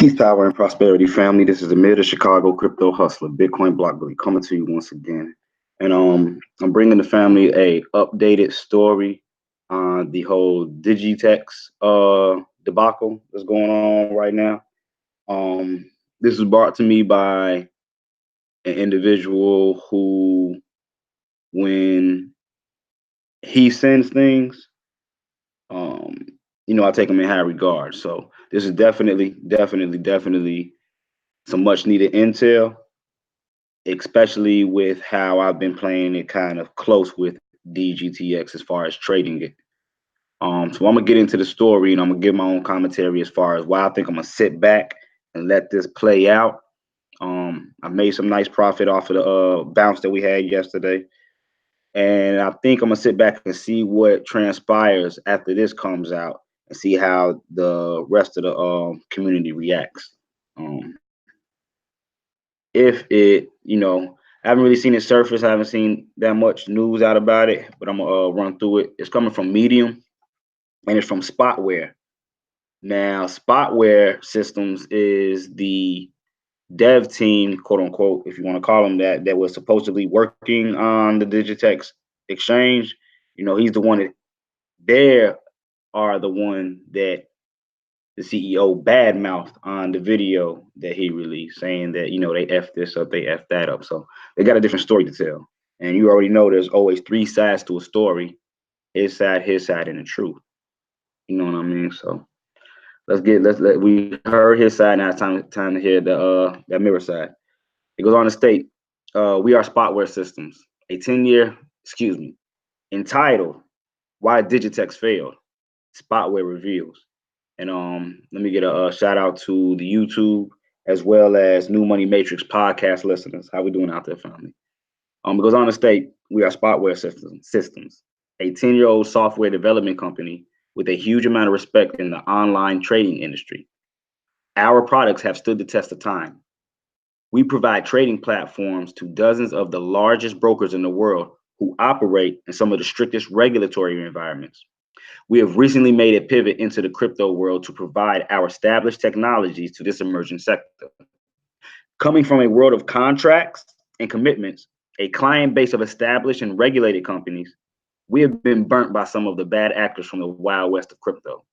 Peace, power, and prosperity, family. This is Amir, the Chicago crypto hustler, Bitcoin block bully, coming to you once again. And I'm bringing the family a updated story on the whole Digitex debacle that's going on right now. This was brought to me by an individual who, when he sends things, um, I take him in high regard. So this is definitely some much needed intel, especially with how I've been playing it kind of close with DGTX as far as trading it. So I'm gonna get into the story and I'm gonna give my own commentary as far as why I think I'm gonna sit back and let this play out. I made some nice profit off of the bounce that we had yesterday, and I think I'm gonna sit back and see what transpires after this comes out and see how the rest of the community reacts. Um, if it, I haven't really seen it surface. I haven't seen that much news out about it, but I'm gonna run through it. It's coming from Medium and it's from Spotware. Now, Spotware Systems is the dev team, quote unquote, if you want to call them that, that was supposedly working on the Digitex exchange. He's the one that they are the one that the CEO badmouthed on the video that he released, saying that they f this up, they f that up. So they got a different story to tell, and you already know there's always three sides to a story: his side, and the truth. You know what I mean? So we heard his side. Now it's time to hear the that mirror side. It goes on to state, we are Spotware Systems, a 10-year, entitled "Why Digitex Failed." Spotware reveals. And let me get a shout out to the YouTube as well as New Money Matrix podcast listeners. How we doing out there, family? It goes on to state, we are Spotware Systems, a 10-year-old software development company with a huge amount of respect in the online trading industry. Our products have stood the test of time. We provide trading platforms to dozens of the largest brokers in the world who operate in some of the strictest regulatory environments. We have recently made a pivot into the crypto world to provide our established technologies to this emerging sector. Coming from a world of contracts and commitments, a client base of established and regulated companies, we have been burnt by some of the bad actors from the wild west of crypto.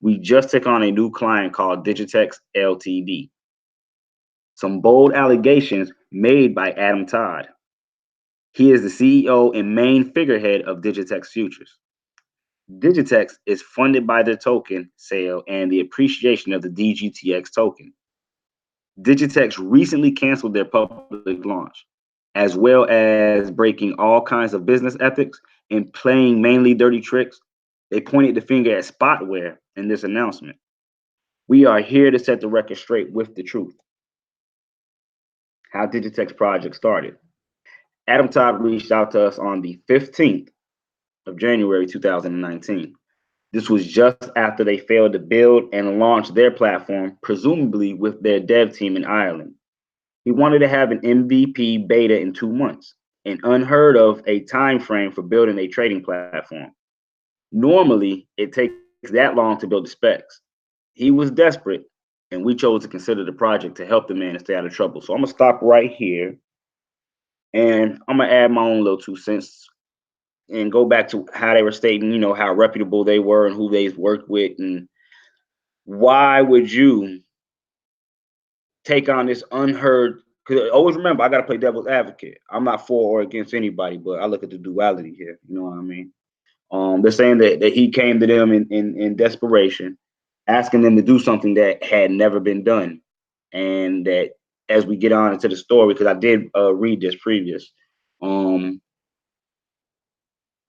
We just took on a new client called Digitex Ltd. Some bold allegations made by Adam Todd. He is the CEO and main figurehead of Digitex Futures. Digitex is funded by their token sale and the appreciation of the DGTX token. Digitex recently canceled their public launch, as well as breaking all kinds of business ethics and playing mainly dirty tricks. They pointed the finger at Spotware in this announcement. We are here to set the record straight with the truth. How Digitex project started. Adam Todd reached out to us on the 15th of January 2019. This was just after they failed to build and launch their platform, presumably with their dev team in Ireland. He wanted to have an MVP beta in 2 months, an unheard of a time frame for building a trading platform. Normally, it takes that long to build the specs. He was desperate, and we chose to consider the project to help the man and stay out of trouble. So I'm gonna stop right here, and I'm gonna add my own little 2 cents and go back to how they were stating, how reputable they were and who they've worked with, and why would you take on this unheard? Because always remember, I got to play devil's advocate. I'm not for or against anybody, but I look at the duality here. You know what I mean? They're saying that he came to them in desperation, asking them to do something that had never been done, and that as we get on into the story, because I did read this previous,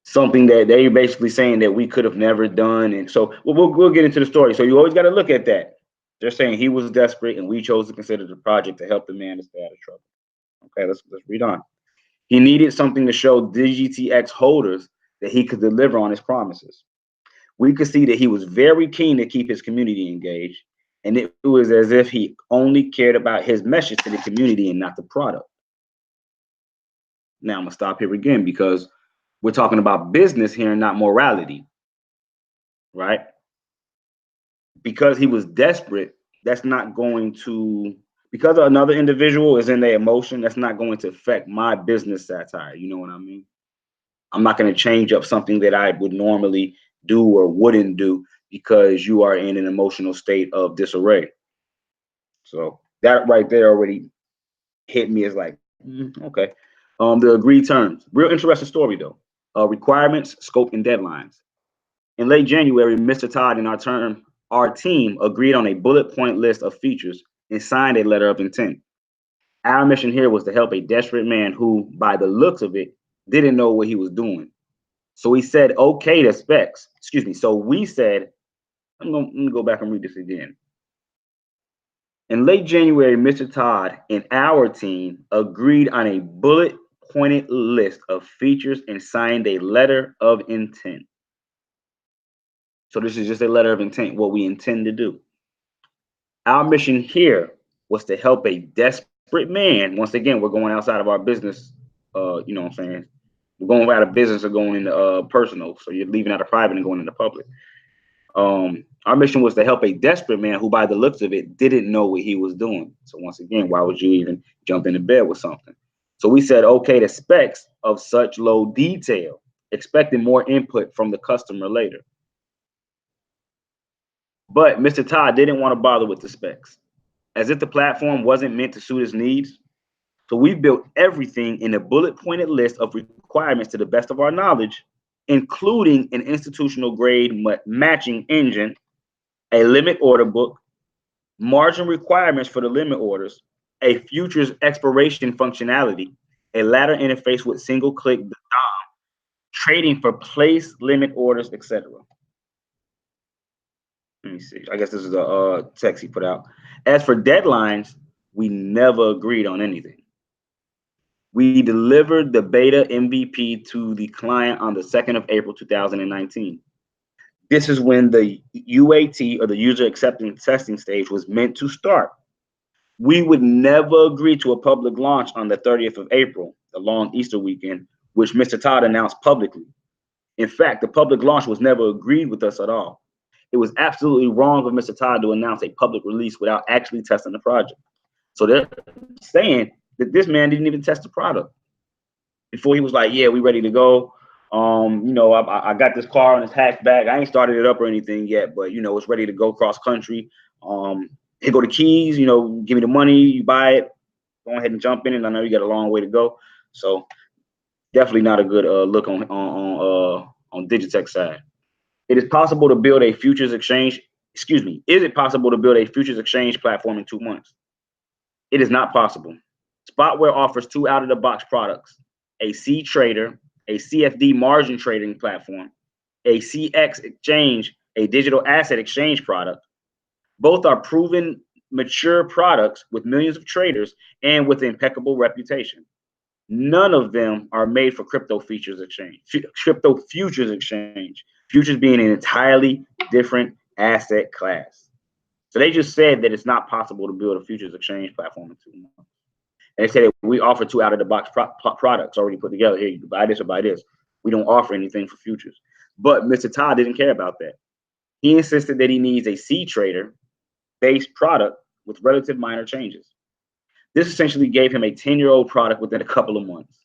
something that they're basically saying that we could have never done. And so we'll get into the story. So you always got to look at that. They're saying he was desperate and we chose to consider the project to help the man to stay out of trouble. Okay, let's read on. He needed something to show DGTX holders that he could deliver on his promises. We could see that he was very keen to keep his community engaged, and it was as if he only cared about his message to the community and not the product. Now I'm gonna stop here again because we're talking about business here and not morality, right? Because he was desperate, that's not going to, because another individual is in their emotion, that's not going to affect my business satire. You know what I mean? I'm not going to change up something that I would normally do or wouldn't do because you are in an emotional state of disarray. So that right there already hit me as like, okay. The agreed terms. Real interesting story though. Requirements, scope, and deadlines. In late January, Mr. Todd and our team agreed on a bullet point list of features and signed a letter of intent. Our mission here was to help a desperate man who, by the looks of it, didn't know what he was doing. So he said, okay to specs. Excuse me. So we said, let me go back and read this again. In late January, Mr. Todd and our team agreed on a bullet pointed list of features and signed a letter of intent. So this is just a letter of intent, what we intend to do. Our mission here was to help a desperate man. Once again, we're going outside of our business. You know what I'm saying? We're going out of business or going into personal. So you're leaving out of private and going into public. Our mission was to help a desperate man who, by the looks of it, didn't know what he was doing. So once again, why would you even jump into bed with something? So we said, okay, to specs of such low detail, expecting more input from the customer later. But Mr. Todd didn't want to bother with the specs, as if the platform wasn't meant to suit his needs. So we built everything in a bullet pointed list of requirements to the best of our knowledge, including an institutional grade matching engine, a limit order book, margin requirements for the limit orders, a futures expiration functionality, a ladder interface with single click trading for place limit orders, etc. Let me see. I guess this is a text he put out. As for deadlines, we never agreed on anything. We delivered the beta MVP to the client on the 2nd of April 2019. This is when the UAT, or the user acceptance testing stage, was meant to start. We would never agree to a public launch on the 30th of April, the long Easter weekend, which Mr. Todd announced publicly. In fact, the public launch was never agreed with us at all. It was absolutely wrong of Mr. Todd to announce a public release without actually testing the project. So they're saying that this man didn't even test the product before he was like, yeah, we ready to go. You know, I got this car on this hatchback. I ain't started it up or anything yet, but you know, it's ready to go cross country. Here go the keys, you know, give me the money, you buy it, go ahead and jump in it. I know you got a long way to go. So definitely not a good look on Digitex side. It is possible to build a futures exchange. Excuse me. Is it possible to build a futures exchange platform in 2 months? It is not possible. Spotware offers 2 out-of-the-box products: a C trader, a CFD margin trading platform, a CX exchange, a digital asset exchange product. Both are proven, mature products with millions of traders and with impeccable reputation. None of them are made for crypto futures exchange. Futures being an entirely different asset class. So they just said that it's not possible to build a futures exchange platform in 2 months. And they said that we offer 2 out-of-the-box products already put together. Here, you can buy this or buy this. We don't offer anything for futures. But Mr. Todd didn't care about that. He insisted that he needs a C trader-based product with relative minor changes. This essentially gave him a 10-year-old product within a couple of months.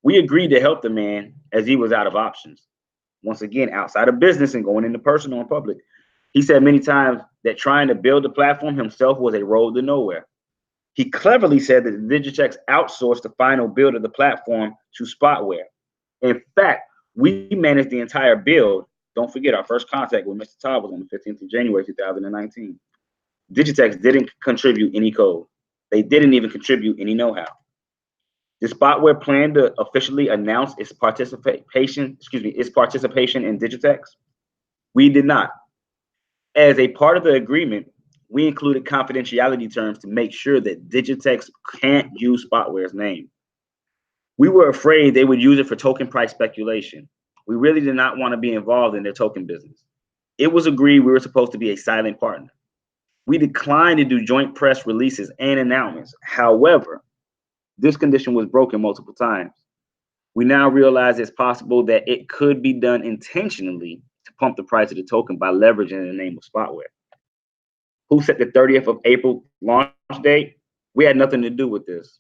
We agreed to help the man as he was out of options. Once again, outside of business and going into personal and public. He said many times that trying to build the platform himself was a road to nowhere. He cleverly said that Digitex outsourced the final build of the platform to Spotware. In fact, we managed the entire build. Don't forget, our first contact with Mr. Todd was on the 15th of January 2019. Digitex didn't contribute any code. They didn't even contribute any know-how. Did Spotware plan to officially announce its participation in Digitex? We did not. As a part of the agreement, we included confidentiality terms to make sure that Digitex can't use Spotware's name. We were afraid they would use it for token price speculation. We really did not want to be involved in their token business. It was agreed we were supposed to be a silent partner. We declined to do joint press releases and announcements. However, this condition was broken multiple times. We now realize it's possible that it could be done intentionally to pump the price of the token by leveraging the name of Spotware. Who set the 30th of April launch date? We had nothing to do with this.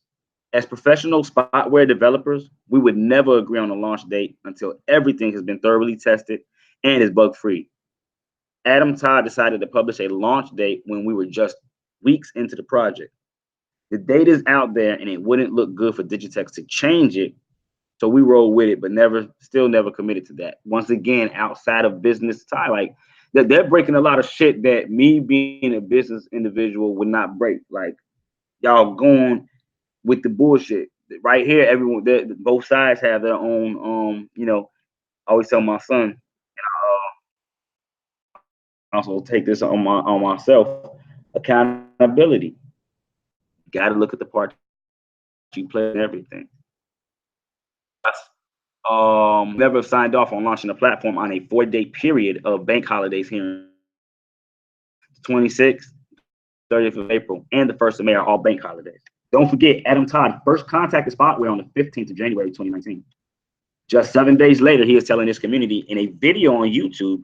As professional spotware developers, we would never agree on a launch date until everything has been thoroughly tested and is bug free. Adam Todd decided to publish a launch date when we were just weeks into the project. The date is out there and it wouldn't look good for Digitex to change it. So we rolled with it, but still never committed to that. Once again, outside of business tie, like they're breaking a lot of shit that me being a business individual would not break. Like y'all going with the bullshit right here. Everyone, both sides have their own. I always tell my son, I also take this on myself. Accountability. You got to look at the part you play in everything. Never signed off on launching the platform on a 4-day period of bank holidays here. 26th, 30th of April, and the 1st of May are all bank holidays. Don't forget, Adam Todd first contacted Spotware on the 15th of January 2019. Just 7 days later, he is telling his community in a video on YouTube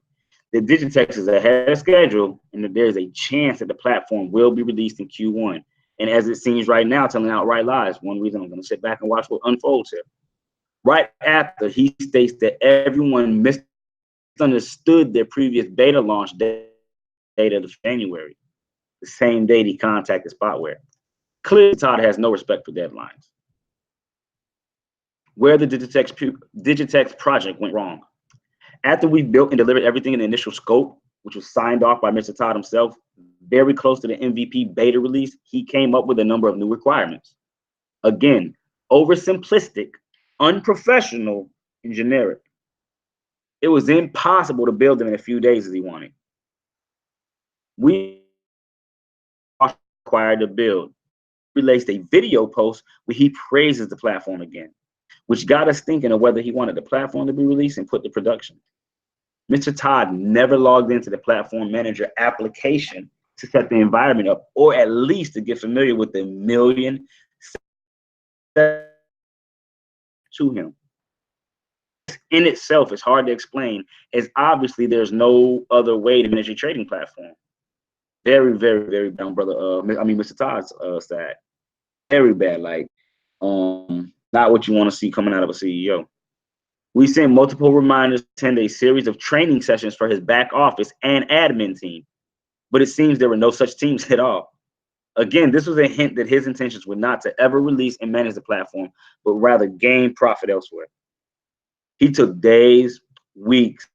that Digitex is ahead of schedule and that there is a chance that the platform will be released in Q1. And as it seems right now, telling outright lies. One reason I'm going to sit back and watch what unfolds here. Right after, he states that everyone misunderstood their previous beta launch date of January, the same date he contacted Spotware. Clearly, Todd has no respect for deadlines. Where the Digitex project went wrong. After we built and delivered everything in the initial scope, which was signed off by Mr. Todd himself, very close to the MVP beta release, he came up with a number of new requirements. Again, oversimplistic, unprofessional, and generic. It was impossible to build them in a few days as he wanted. We required to build. Released a video post where he praises the platform again, which got us thinking of whether he wanted the platform to be released and put to production. Mr. Todd never logged into the platform manager application to set the environment up, or at least to get familiar with the million to him. In itself, it's hard to explain, as obviously there's no other way to manage a trading platform. Very, very, very bad, brother. Mr. Todd's side. Very bad. Like, not what you want to see coming out of a CEO. We sent multiple reminders to attend a series of training sessions for his back office and admin team, but it seems there were no such teams at all. Again, this was a hint that his intentions were not to ever release and manage the platform, but rather gain profit elsewhere. He took days, weeks,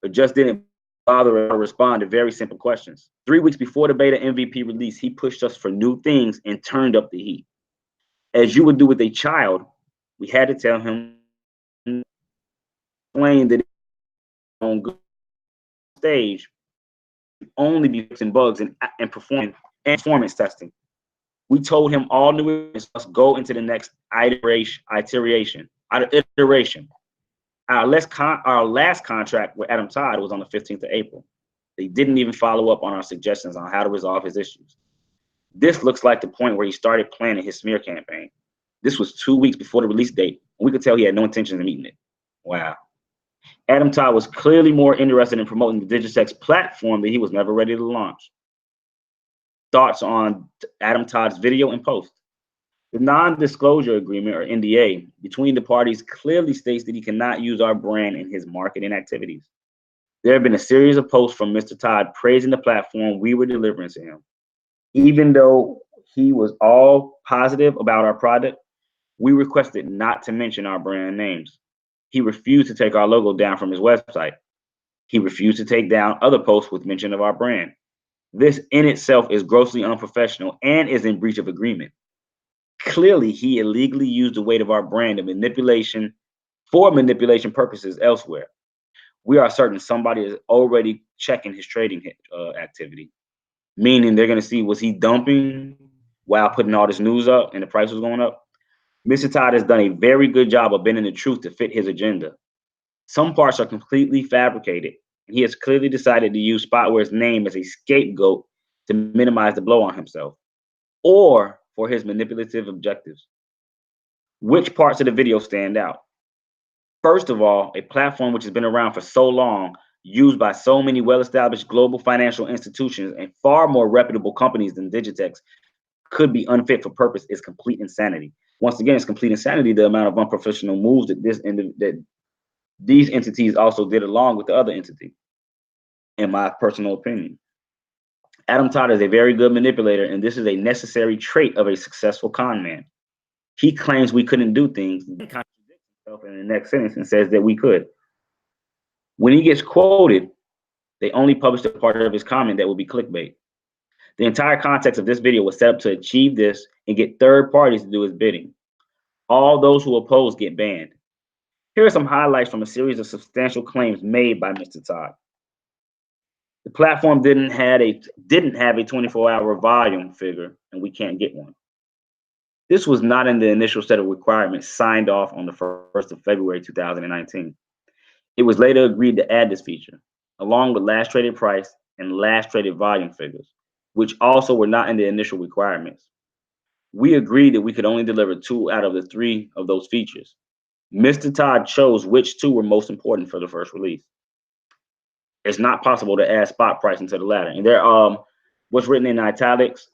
but just didn't bother to respond to very simple questions. 3 weeks before the beta MVP release, he pushed us for new things and turned up the heat. As you would do with a child, we had to tell him, explain that on good stage only be fixing bugs and performance testing. We told him all new must go into the next iteration. Our last contract with Adam Todd was on the 15th of April. They didn't even follow up on our suggestions on how to resolve his issues. This looks like the point where he started planning his smear campaign. This was 2 weeks before the release date. We could tell he had no intention of meeting it. Wow. Adam Todd was clearly more interested in promoting the Digitex platform that he was never ready to launch. Thoughts on Adam Todd's video and post. The non-disclosure agreement, or NDA, between the parties clearly states that he cannot use our brand in his marketing activities. There have been a series of posts from Mr. Todd praising the platform we were delivering to him. Even though he was all positive about our product, we requested not to mention our brand names. He refused to take our logo down from his website. He refused to take down other posts with mention of our brand. This in itself is grossly unprofessional and is in breach of agreement. Clearly, he illegally used the weight of our brand for manipulation purposes elsewhere. We are certain somebody is already checking his trading activity, meaning they're going to see, was he dumping while putting all this news up and the price was going up? Mr. Todd has done a very good job of bending the truth to fit his agenda. Some parts are completely fabricated, and he has clearly decided to use Spotware's name as a scapegoat to minimize the blow on himself or for his manipulative objectives. Which parts of the video stand out? First of all, a platform which has been around for so long used by so many well-established global financial institutions and far more reputable companies than Digitex, could be unfit for purpose is complete insanity. Once again, it's complete insanity the amount of unprofessional moves that these entities also did along with the other entity, in my personal opinion. Adam Todd is a very good manipulator, and this is a necessary trait of a successful con man. He claims we couldn't do things, then contradicts himself in the next sentence and says that we could. When he gets quoted, they only publish the part of his comment that will be clickbait. The entire context of this video was set up to achieve this and get third parties to do his bidding. All those who oppose get banned. Here are some highlights from a series of substantial claims made by Mr. Todd. The platform didn't have a 24-hour volume figure, and we can't get one. This was not in the initial set of requirements signed off on the 1st of February 2019. It was later agreed to add this feature, along with last traded price and last traded volume figures, which also were not in the initial requirements. We agreed that we could only deliver 2 out of the 3 of those features. Mr. Todd chose which 2 were most important for the first release. It's not possible to add spot pricing to the latter. And there, what's written in italics,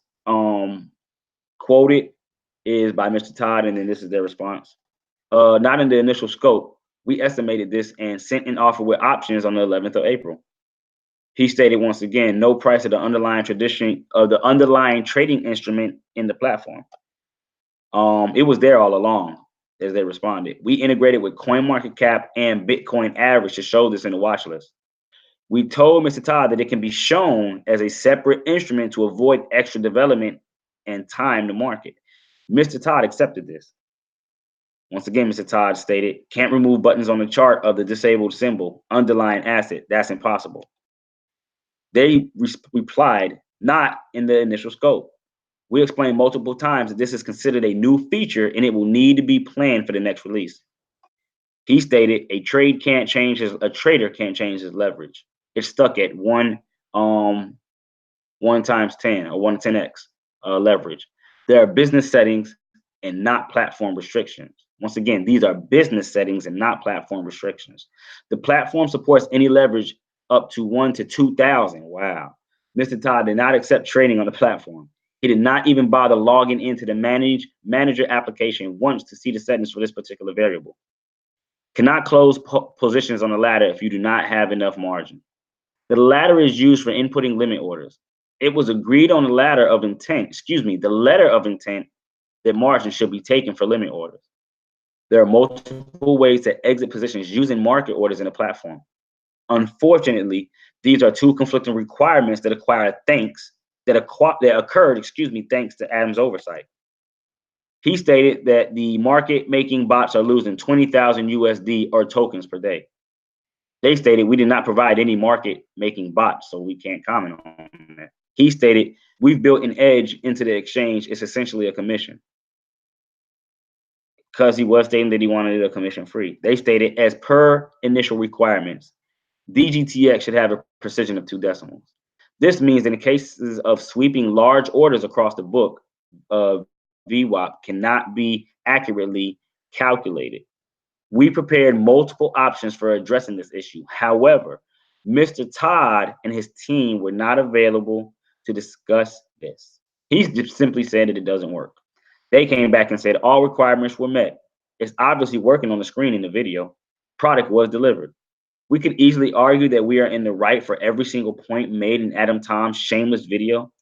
quoted, is by Mr. Todd, and then this is their response. Not in the initial scope. We estimated this and sent an offer with options on the 11th of April. He stated once again, no price of the underlying trading instrument in the platform. It was there all along, as they responded. We integrated with CoinMarketCap and Bitcoin Average to show this in the watch list. We told Mr. Todd that it can be shown as a separate instrument to avoid extra development and time to market. Mr. Todd accepted this. Once again, Mr. Todd stated, can't remove buttons on the chart of the disabled symbol, underlying asset. That's impossible. They replied, not in the initial scope. We explained multiple times that this is considered a new feature and it will need to be planned for the next release. He stated, a trader can't change his leverage. It's stuck at 1 times 10 or 1 to 10x leverage. There are business settings and not platform restrictions. Once again, these are business settings and not platform restrictions. The platform supports any leverage up to 1 to 2,000. Wow. Mr. Todd did not accept trading on the platform. He did not even bother logging into the manager application once to see the settings for this particular variable. Cannot close positions on the ladder if you do not have enough margin. The ladder is used for inputting limit orders. It was agreed on the letter of intent that margin should be taken for limit orders. There are multiple ways to exit positions using market orders in the platform. Unfortunately, these are 2 conflicting requirements that occurred thanks to Adam's oversight. He stated that the market making bots are losing 20,000 USD or tokens per day. They stated we did not provide any market making bots, so we can't comment on that. He stated we've built an edge into the exchange. It's essentially a commission, because he was stating that he wanted it a commission free. They stated as per initial requirements, DGTX should have a precision of 2 decimals. This means in the cases of sweeping large orders across the book, VWAP cannot be accurately calculated. We prepared multiple options for addressing this issue. However, Mr. Todd and his team were not available to discuss this. He just simply said that it doesn't work. They came back and said all requirements were met. It's obviously working on the screen in the video. Product was delivered. We could easily argue that we are in the right for every single point made in Adam Tom's shameless video.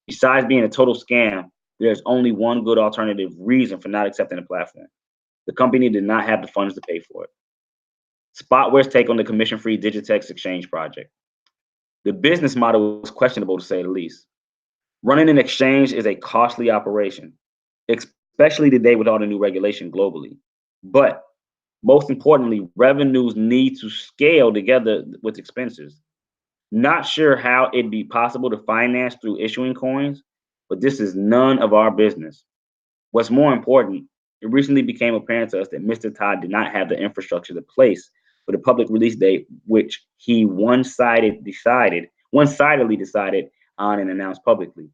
Besides being a total scam, there's only one good alternative reason for not accepting the platform. The company did not have the funds to pay for it. Spotware's take on the commission-free Digitex exchange project. The business model was questionable, to say the least. Running an exchange is a costly operation, especially today with all the new regulation globally. But most importantly, revenues need to scale together with expenses. Not sure how it'd be possible to finance through issuing coins, but this is none of our business. What's more important, it recently became apparent to us that Mr. Todd did not have the infrastructure to place for the public release date, which he one-sidedly decided on and announced publicly.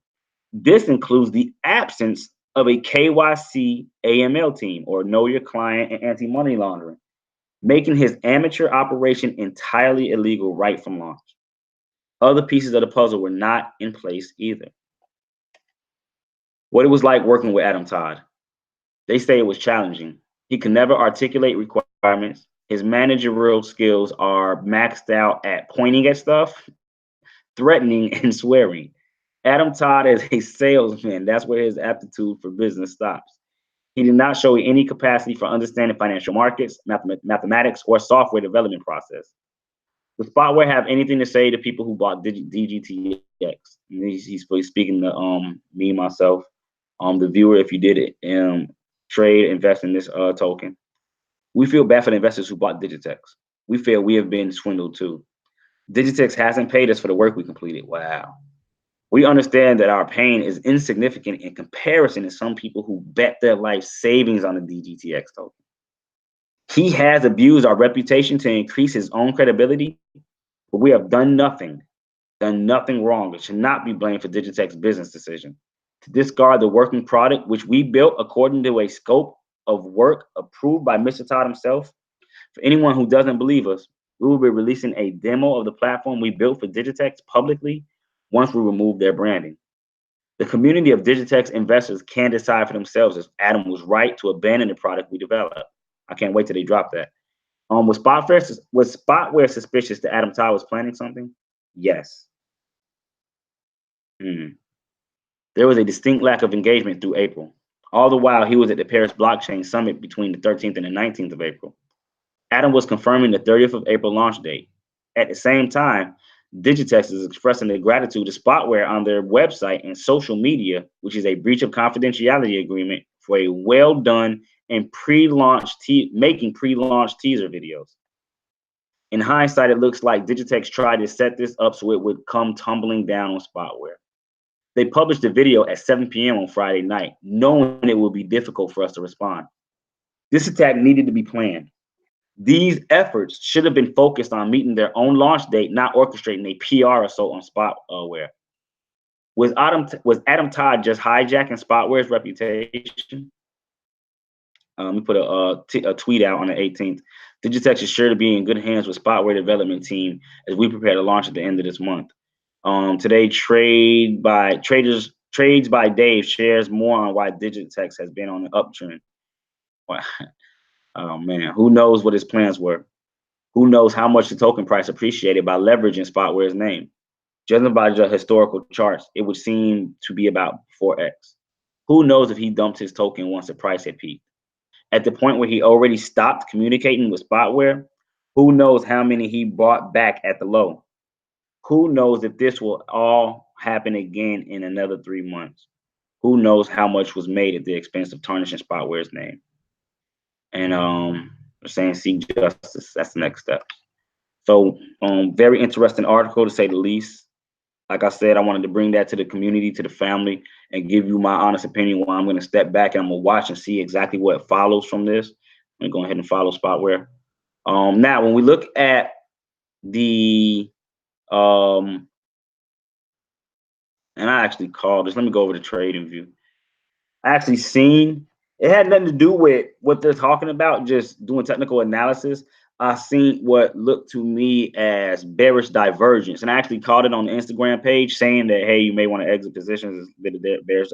This includes the absence of a KYC AML team, or Know Your Client and Anti-Money Laundering. making his amateur operation entirely illegal right from launch. Other pieces of the puzzle were not in place either. What it was like working with Adam Todd. They say it was challenging. He could never articulate requirements. His managerial skills are maxed out at pointing at stuff, threatening, and swearing. Adam Todd is a salesman. That's where his aptitude for business stops. He did not show any capacity for understanding financial markets, mathematics, or software development process. Does Spotware have anything to say to people who bought DGTX? He's speaking to me, myself, the viewer, if you did it, trade, invest in this token. We feel bad for the investors who bought Digitex. We feel we have been swindled too. Digitex hasn't paid us for the work we completed. Wow. We understand that our pain is insignificant in comparison to some people who bet their life savings on the DGTX token. He has abused our reputation to increase his own credibility, but we have done nothing wrong. It should not be blamed for Digitex's business decision. To discard the working product, which we built according to a scope of work approved by Mr. Todd himself. For anyone who doesn't believe us, we will be releasing a demo of the platform we built for Digitex publicly once we remove their branding. The community of Digitex investors can decide for themselves if Adam was right to abandon the product we developed. I can't wait till they drop that. Was Spotware suspicious that Adam Todd was planning something? Yes. There was a distinct lack of engagement through April. All the while, he was at the Paris Blockchain Summit between the 13th and the 19th of April. Adam was confirming the 30th of April launch date. At the same time, Digitex is expressing their gratitude to Spotware on their website and social media, which is a breach of confidentiality agreement for a well done and making pre-launch teaser videos. In hindsight, it looks like Digitex tried to set this up so it would come tumbling down on Spotware. They published the video at 7 p.m. on Friday night, knowing it would be difficult for us to respond. This attack needed to be planned. These efforts should have been focused on meeting their own launch date, not orchestrating a PR assault on Spotware. Was Adam Todd just hijacking Spotware's reputation? We put a tweet out on the 18th. Digitex is sure to be in good hands with Spotware development team as we prepare to launch at the end of this month. Today, Trades by Dave shares more on why Digitex has been on the uptrend. Oh man, who knows what his plans were? Who knows how much the token price appreciated by leveraging Spotware's name? Judging by the historical charts, it would seem to be about 4x. Who knows if he dumped his token once the price had peaked? At the point where he already stopped communicating with Spotware, who knows how many he bought back at the low? Who knows if this will all happen again in another 3 months? Who knows how much was made at the expense of tarnishing Spotware's name? And they're saying seek justice. That's the next step. So very interesting article to say the least. Like I said, I wanted to bring that to the community, to the family, and give you my honest opinion while I'm going to step back and I'm going to watch and see exactly what follows from this. I'm going to go ahead and follow Spotware. Now, when we look at the, and I actually called this, let me go over the trading view. I actually seen, it had nothing to do with what they're talking about, just doing technical analysis. I seen what looked to me as bearish divergence, and I actually called it on the Instagram page saying that, hey, you may want to exit positions. Bearish.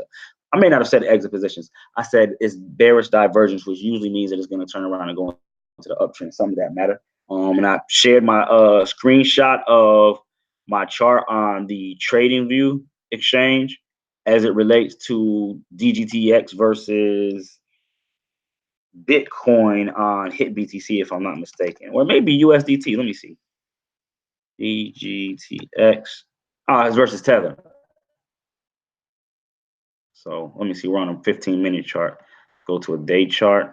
I may not have said exit positions. I said it's bearish divergence, which usually means that it's going to turn around and go into the uptrend, something that matter. And I shared my screenshot of my chart on the Trading View exchange as it relates to DGTX versus Bitcoin on HitBTC, if I'm not mistaken, or maybe USDT. Let me see. DGTX it's versus Tether. So let me see. We're on a 15-minute chart. Go to a day chart.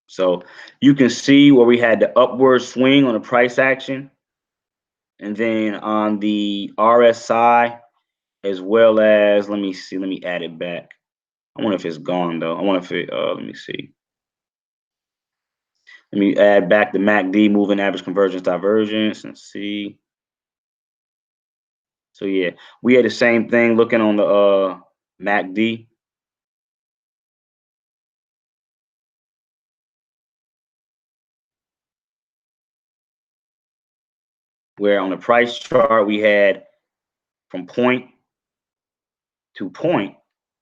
So you can see where we had the upward swing on the price action, and then on the RSI, as well as, let me see. Let me add it back. I wonder if it's gone though. I wonder if it. Let me see. Let me add back the MACD, moving average convergence divergence, and see. So yeah, we had the same thing looking on the MACD. where on the price chart we had from point to point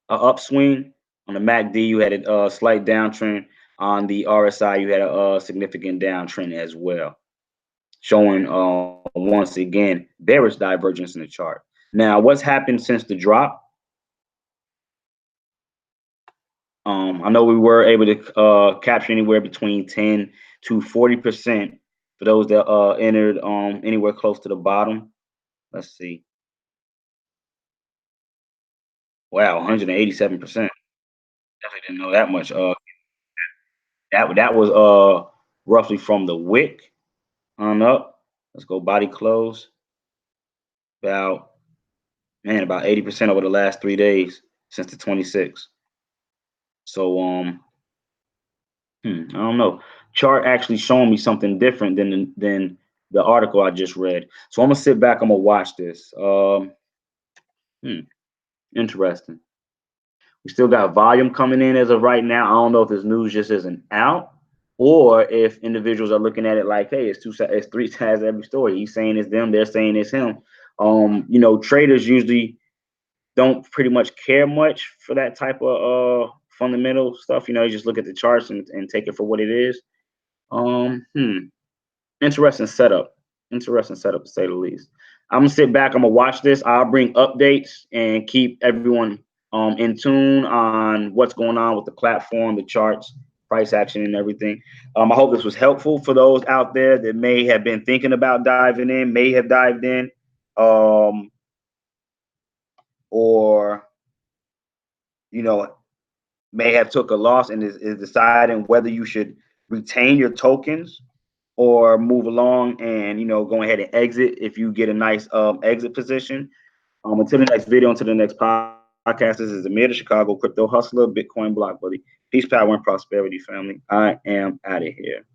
a upswing. On the MACD, you had a slight downtrend. On the RSI, you had a significant downtrend as well, showing once again bearish divergence in the chart. Now, what's happened since the drop? I know we were able to capture anywhere between 10 to 40% for those that entered anywhere close to the bottom. Let's see. Wow, 187%. Definitely didn't know that much. That was roughly from the wick on up. Let's go body close. About about 80% over the last 3 days since the 26th. So I don't know. Chart actually showing me something different than the article I just read. So I'm gonna sit back. I'm gonna watch this. Interesting. We still got volume coming in as of right now. I don't know if this news just isn't out, or if individuals are looking at it like, hey, it's three sides every story. He's saying it's them, they're saying it's him. Traders usually don't pretty much care much for that type of fundamental stuff. You just look at the charts and take it for what it is. Um, hmm. Interesting setup. Interesting setup to say the least. I'm gonna sit back. I'm gonna watch this. I'll bring updates and keep everyone in tune on what's going on with the platform, the charts, price action, and everything. I hope this was helpful for those out there that may have been thinking about diving in, may have dived in, or you know may have took a loss and is deciding whether you should retain your tokens or move along and go ahead and exit if you get a nice exit position. Until the next video, until the next podcast, this is Amir, the Chicago crypto hustler, Bitcoin block buddy. Peace, power, and prosperity, family. I am out of here.